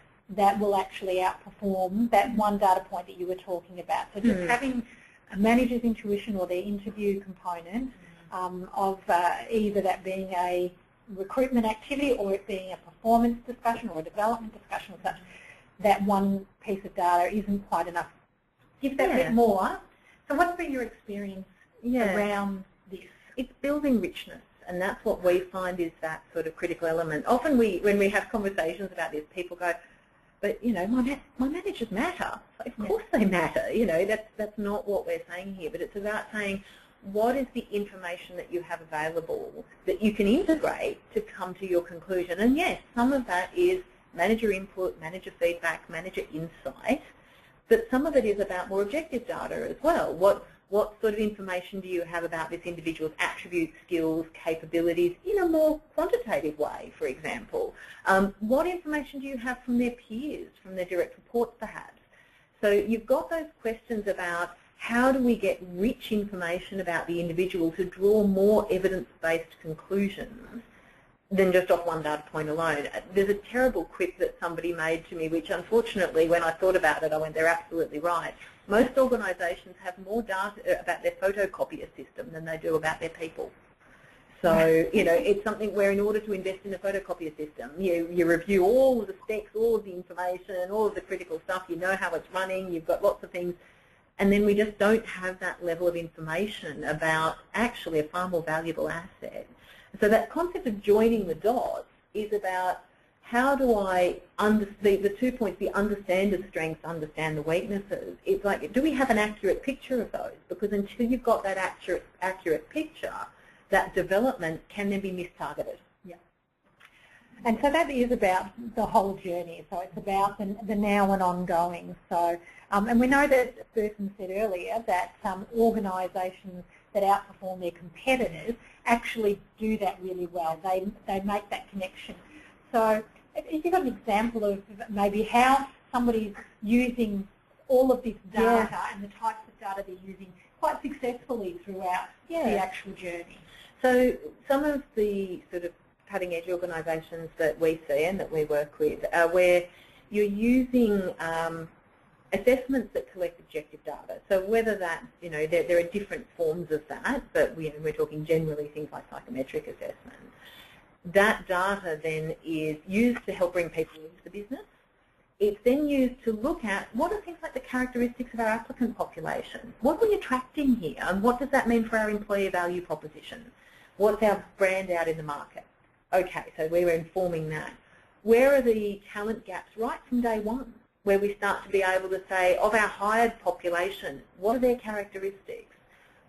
[SPEAKER 1] will actually outperform that one data point that you were talking about. So just having a manager's intuition or their interview component of either that being a recruitment activity or it being a performance discussion or a development discussion or such, that one piece of data isn't quite enough. Give that bit more. So what's been your experience around this?
[SPEAKER 2] It's building richness. And that's what we find is that sort of critical element. Often when we have conversations about this, people go, but, my managers matter. Of course they matter. That's not what we're saying here. But it's about saying, what is the information that you have available that you can integrate to come to your conclusion? And yes, some of that is manager input, manager feedback, manager insight. But some of it is about more objective data as well. What sort of information do you have about this individual's attributes, skills, capabilities in a more quantitative way, for example? What information do you have from their peers, from their direct reports perhaps? So you've got those questions about how do we get rich information about the individual to draw more evidence-based conclusions than just off one data point alone. There's a terrible quip that somebody made to me, which unfortunately, when I thought about it, I went, they're absolutely right. Most organisations have more data about their photocopier system than they do about their people. So, you know, it's something where in order to invest in a photocopier system, you review all of the specs, all of the information, all of the critical stuff, you know how it's running, you've got lots of things, and then we just don't have that level of information about actually a far more valuable asset. So that concept of joining the dots is about how do I, the 2 points, the understand the strengths, understand the weaknesses. It's like, do we have an accurate picture of those? Because until you've got that accurate picture, that development can then be mistargeted.
[SPEAKER 1] Yeah. And so that is about the whole journey. So it's about the now and ongoing. So, and we know that Burton said earlier that organisations that outperform their competitors actually do that really well. They make that connection. So if you've got an example of maybe how somebody's using all of this data and the types of data they're using quite successfully throughout the actual journey.
[SPEAKER 2] So some of the sort of cutting-edge organisations that we see and that we work with are where you're using assessments that collect objective data. So whether that, you know, there are different forms of that, but we're talking generally things like psychometric assessment. That data then is used to help bring people into the business. It's then used to look at what are things like the characteristics of our applicant population. What are we attracting here, and what does that mean for our employer value proposition? What's our brand out in the market? Okay, so we were informing that. Where are the talent gaps right from day one, where we start to be able to say, of our hired population, what are their characteristics?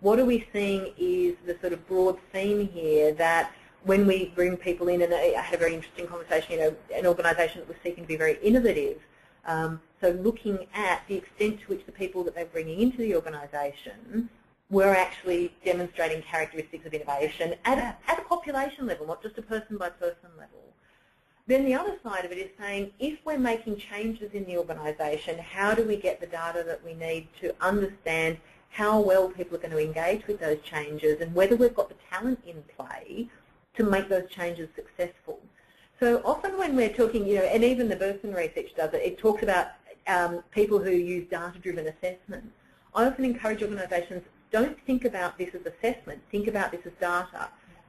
[SPEAKER 2] What are we seeing is the sort of broad theme here that when we bring people in, and I had a very interesting conversation, you know, an organisation that was seeking to be very innovative, so looking at the extent to which the people that they're bringing into the organisation were actually demonstrating characteristics of innovation at a population level, not just a person-by-person level. Then the other side of it is saying, if we're making changes in the organisation, how do we get the data that we need to understand how well people are going to engage with those changes and whether we've got the talent in play to make those changes successful. So often when we're talking, you know, and even the Burson research does it, it talks about people who use data-driven assessment. I often encourage organisations, don't think about this as assessment, think about this as data.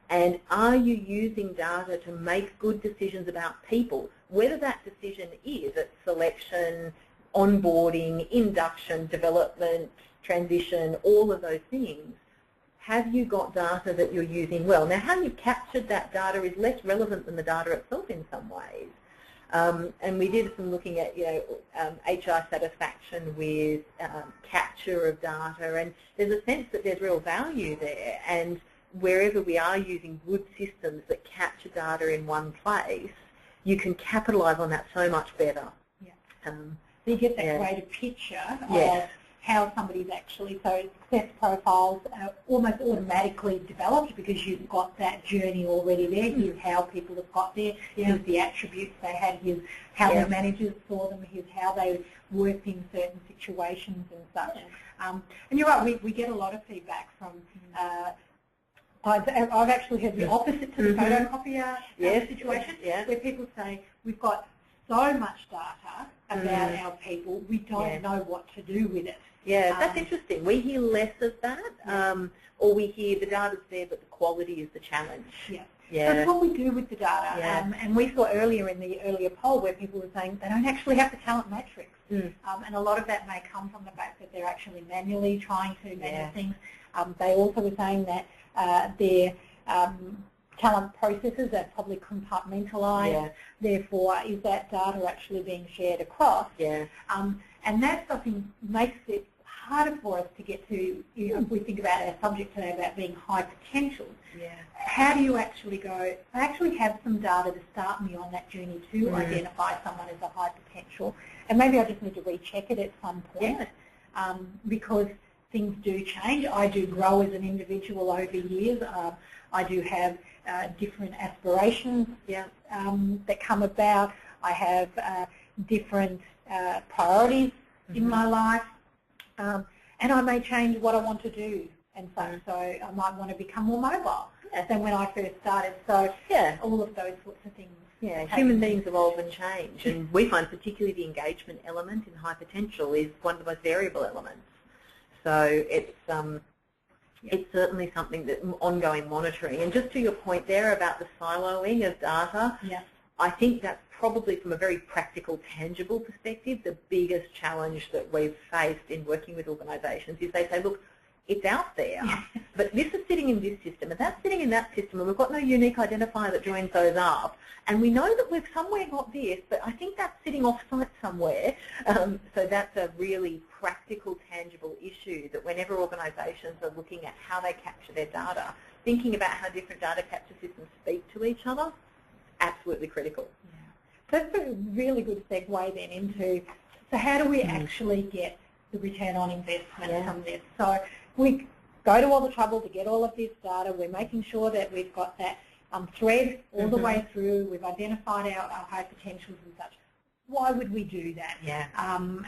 [SPEAKER 2] And are you using data to make good decisions about people, whether that decision is at selection, onboarding, induction, development, transition, all of those things. Have you got data that you're using well? Now, how you've captured that data is less relevant than the data itself in some ways. And we did some looking at, you know, HR satisfaction with capture of data, and there's a sense that there's real value there. And wherever we are using good systems that capture data in one place, you can capitalise on that so much better.
[SPEAKER 1] Yeah. So you get that greater picture of how somebody's actually, so success profiles are almost automatically developed because you've got that journey already there. Here's how people have got there, here's the attributes they had, here's how their managers saw them, here's how they worked in certain situations and such. And you're right, we get a lot of feedback from, I've actually heard the opposite to the photocopier situation, where people say, we've got so much data about our people, we don't know what to do with it.
[SPEAKER 2] Yeah, that's interesting. We hear less of that, or we hear the data's there, but the quality is the challenge.
[SPEAKER 1] That's what we do with the data. And we saw earlier in the earlier poll where people were saying they don't actually have the talent matrix. And a lot of that may come from the fact that they're actually manually trying to manage things. They also were saying that their talent processes are probably compartmentalised. Therefore, is that data actually being shared across? And that something makes it harder for us to get to, you know, if we think about our subject today about being high potential. How do you actually go, I actually have some data to start me on that journey to identify someone as a high potential, and maybe I just need to recheck it at some point because things do change. I do grow as an individual over years. I do have different aspirations that come about. I have different priorities in my life, and I may change what I want to do and such. So I might want to become more mobile than when I first started. So all of those sorts of things.
[SPEAKER 2] Yeah, human beings evolve and change, and we find particularly the engagement element in high potential is one of the most variable elements. So it's certainly something that ongoing monitoring. And just to your point there about the siloing of data, I think that's probably from a very practical, tangible perspective, the biggest challenge that we've faced in working with organisations is they say, look, it's out there, but this is sitting in this system, and that's sitting in that system, and we've got no unique identifier that joins those up. And we know that we've somewhere got this, but I think that's sitting off-site somewhere. So that's a really practical, tangible issue that whenever organisations are looking at how they capture their data, thinking about how different data capture systems speak to each other, absolutely critical.
[SPEAKER 1] That's a really good segue then into, so how do we actually get the return on investment from this? So we go to all the trouble to get all of this data. We're making sure that we've got that thread all the way through. We've identified our high potentials and such. Why would we do that?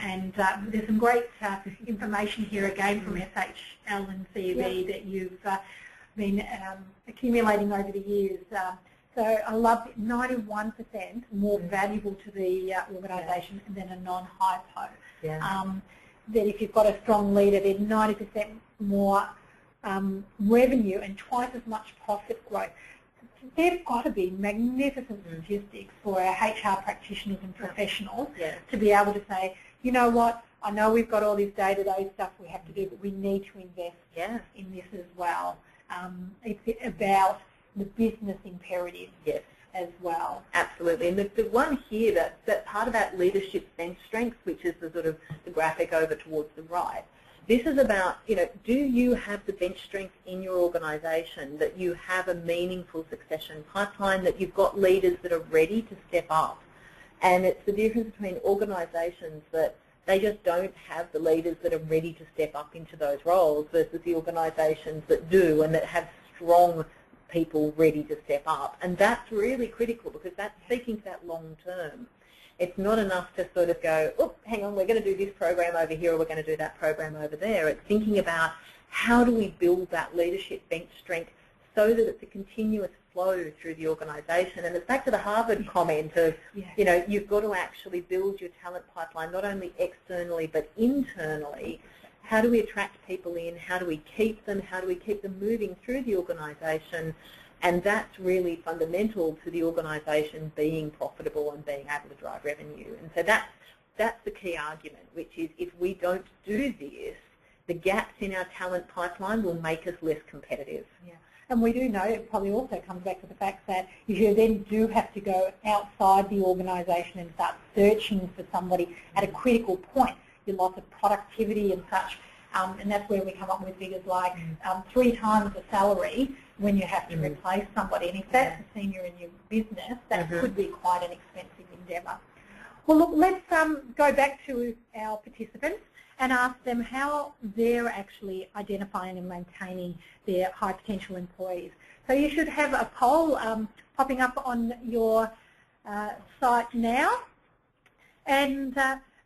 [SPEAKER 1] And there's some great information here again from SHL and CEB that you've been accumulating over the years. So I love it, 91% more valuable to the organisation than a non-hypo. That if you've got a strong leader, there's 90% more revenue and twice as much profit growth. There've got to be magnificent statistics for our HR practitioners and professionals to be able to say, you know what, I know we've got all this day-to-day stuff we have to do, but we need to invest in this as well. It's about the business imperative as well.
[SPEAKER 2] Absolutely. And the one here, that part about leadership bench strength, which is the sort of the graphic over towards the right, this is about, do you have the bench strength in your organisation, that you have a meaningful succession pipeline, that you've got leaders that are ready to step up? And it's the difference between organisations that they just don't have the leaders that are ready to step up into those roles versus the organisations that do and that have strong people ready to step up. And that's really critical because that's speaking to that long term. It's not enough to sort of go, oh, hang on, we're going to do this program over here or we're going to do that program over there. It's thinking about how do we build that leadership bench strength so that it's a continuous flow through the organisation. And it's back to the Harvard comment of, you've got to actually build your talent pipeline not only externally but internally. How do we attract people in? How do we keep them? How do we keep them moving through the organisation? And that's really fundamental to the organisation being profitable and being able to drive revenue. And so that's the key argument, which is if we don't do this, the gaps in our talent pipeline will make us less competitive.
[SPEAKER 1] And we do know it probably also comes back to the fact that you then do have to go outside the organisation and start searching for somebody at a critical point. Your loss of productivity and such, and that's where we come up with figures like 3 times the salary when you have to replace somebody. And if that's a senior in your business, that could be quite an expensive endeavour. Well, look, let's go back to our participants and ask them how they're actually identifying and maintaining their high potential employees. So you should have a poll popping up on your site now. And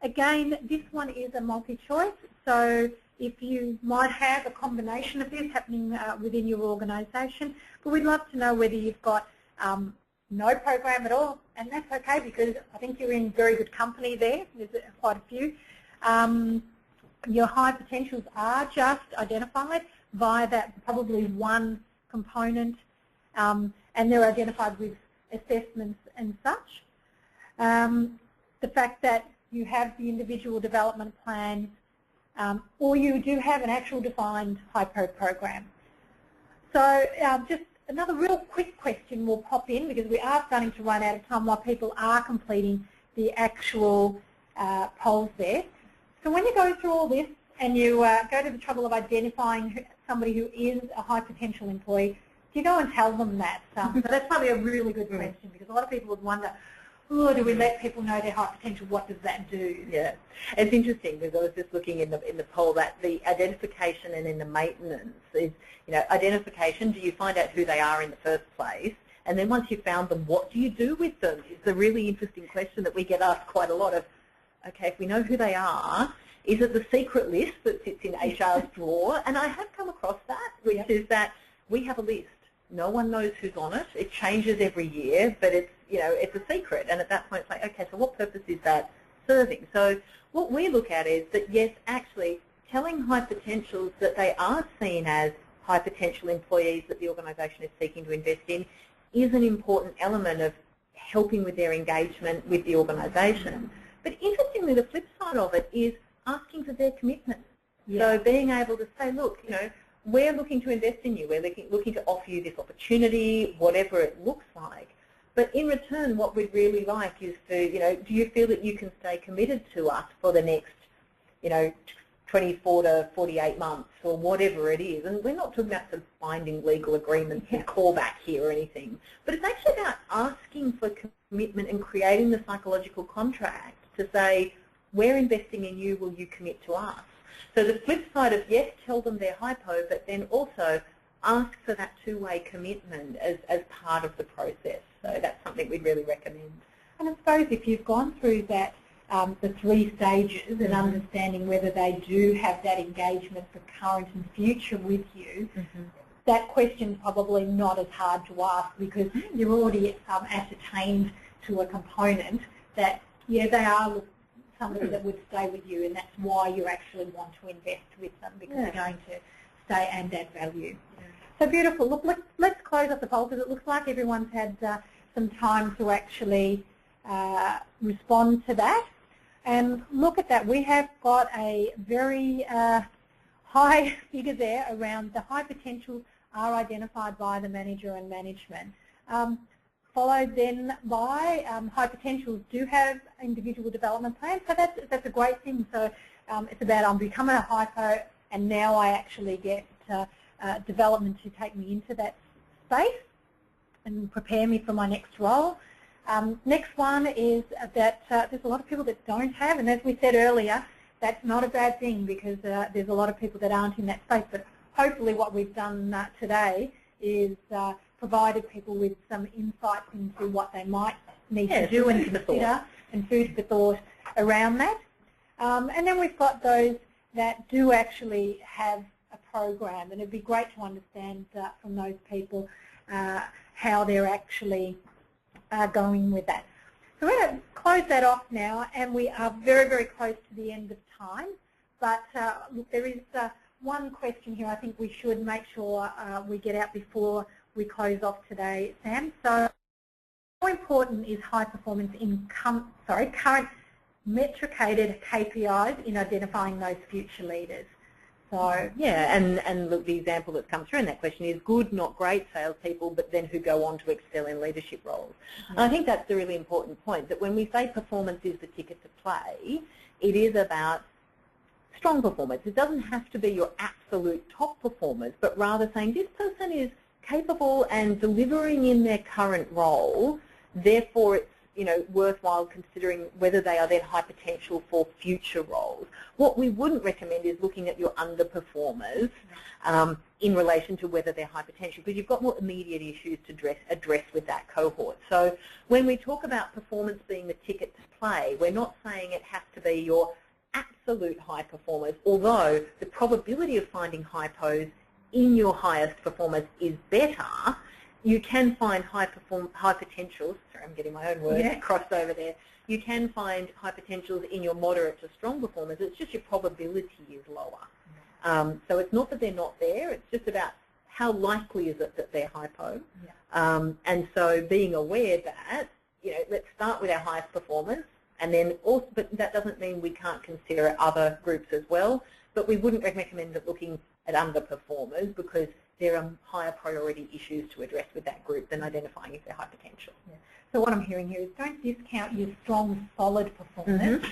[SPEAKER 1] again, this one is a multi-choice, so if you might have a combination of this happening within your organisation, but we'd love to know whether you've got no program at all, and that's okay because I think you're in very good company there. There's quite a few. Your high potentials are just identified via that probably one component, and they're identified with assessments and such. The fact that you have the individual development plans, or you do have an actual defined hypo program. So just another real quick question will pop in because we are starting to run out of time while people are completing the actual polls there. So when you go through all this and you go to the trouble of identifying somebody who is a high potential employee, do you go and tell them that? So that's probably a really good question because a lot of people would wonder, oh, do we let people know their high potential? What does that do?
[SPEAKER 2] Yeah, it's interesting because I was just looking in the poll that the identification and in the maintenance is, identification, do you find out who they are in the first place? And then once you've found them, what do you do with them? It's a really interesting question that we get asked quite a lot of, okay, if we know who they are, is it the secret list that sits in HR's drawer? And I have come across that. which is that we have a list. No one knows who's on it. It changes every year, but it's, it's a secret. And at that point, it's like, okay, so what purpose is that serving? So what we look at is that, yes, actually, telling high potentials that they are seen as high potential employees that the organisation is seeking to invest in is an important element of helping with their engagement with the organisation. But interestingly, the flip side of it is asking for their commitment. So being able to say, look, we're looking to invest in you. We're looking to offer you this opportunity, whatever it looks like. But in return, what we'd really like is to, do you feel that you can stay committed to us for the next, 24 to 48 months or whatever it is? And we're not talking about some binding legal agreements and callback here or anything. But it's actually about asking for commitment and creating the psychological contract to say, we're investing in you, will you commit to us? So the flip side of, yes, tell them they're hypo, but then also ask for that two-way commitment as part of the process. So that's something we'd really recommend.
[SPEAKER 1] And I suppose if you've gone through that, the 3 stages and understanding whether they do have that engagement for current and future with you, that question's probably not as hard to ask because you're already ascertained to a component that, yeah, they are somebody that would stay with you, and that's why you actually want to invest with them because they're going to stay and add value. So beautiful. Look, let's close up the poll because it looks like everyone's had some time to actually respond to that. And look at that. We have got a very high figure there around the high potentials are identified by the manager and management. Followed then by high potentials do have individual development plans, so that's a great thing. So it's about I'm becoming a hypo and now I actually get development to take me into that space and prepare me for my next role. Next one is that there's a lot of people that don't have, and as we said earlier, that's not a bad thing because there's a lot of people that aren't in that space, but hopefully what we've done today is provided people with some insights into what they might need to do and consider and food for thought around that. And then we've got those that do actually have a program, and it'd be great to understand from those people how they're actually going with that. So we're going to close that off now, and we are very, very close to the end of time. But look, there is one question here I think we should make sure we get out before we close off today, Sam. So how important is high performance in current metricated KPIs in identifying those future leaders? So
[SPEAKER 2] yeah, and look, the example that's come through in that question is good, not great salespeople, but then who go on to excel in leadership roles. And I think that's the really important point, that when we say performance is the ticket to play, it is about strong performance. It doesn't have to be your absolute top performers, but rather saying this person is capable and delivering in their current role, therefore it's worthwhile considering whether they are then high potential for future roles. What we wouldn't recommend is looking at your underperformers in relation to whether they're high potential, because you've got more immediate issues to address with that cohort. So when we talk about performance being the ticket to play, we're not saying it has to be your absolute high performers, although the probability of finding hypos in your highest performers is better. You can find high potentials, sorry, I'm getting my own words crossed over there. You can find high potentials in your moderate to strong performers. It's just your probability is lower. So it's not that they're not there. It's just about how likely is it that they're hypo. And so being aware that, let's start with our highest performers, and then also, but that doesn't mean we can't consider other groups as well. But we wouldn't recommend looking at underperformers because there are higher priority issues to address with that group than identifying if they're high potential.
[SPEAKER 1] So what I'm hearing here is don't discount your strong, solid performers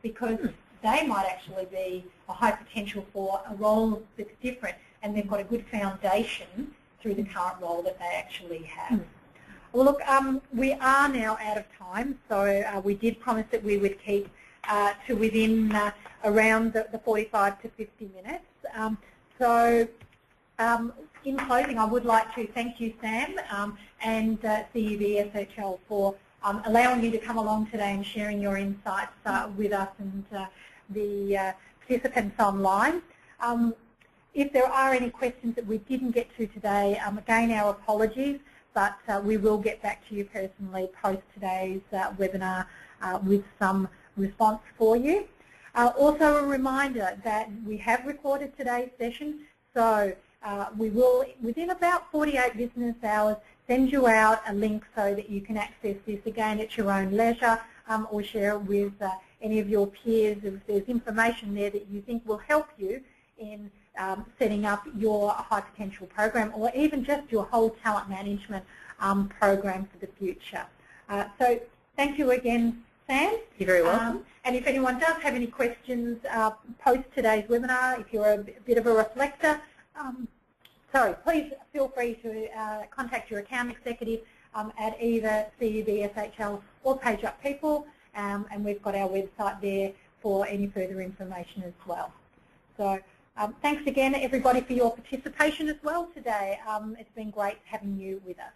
[SPEAKER 1] because they might actually be a high potential for a role that's different, and they've got a good foundation through the current role that they actually have. Well, look, we are now out of time, so we did promise that we would keep to within around the 45 to 50 minutes. In closing, I would like to thank you, Sam, and CUB SHL for allowing you to come along today and sharing your insights with us and the participants online. If there are any questions that we didn't get to today, again, our apologies, but we will get back to you personally post today's webinar with some response for you. Also a reminder that we have recorded today's session, so we will, within about 48 business hours, send you out a link so that you can access this again at your own leisure, or share it with any of your peers if there's information there that you think will help you in setting up your high potential program, or even just your whole talent management program for the future. So thank you again, Sam.
[SPEAKER 2] You're very welcome.
[SPEAKER 1] And if anyone does have any questions post today's webinar, if you're a bit of a reflector, please feel free to contact your account executive at either CUB, SHL or Page Up People, and we've got our website there for any further information as well. So thanks again everybody for your participation as well today. It's been great having you with us.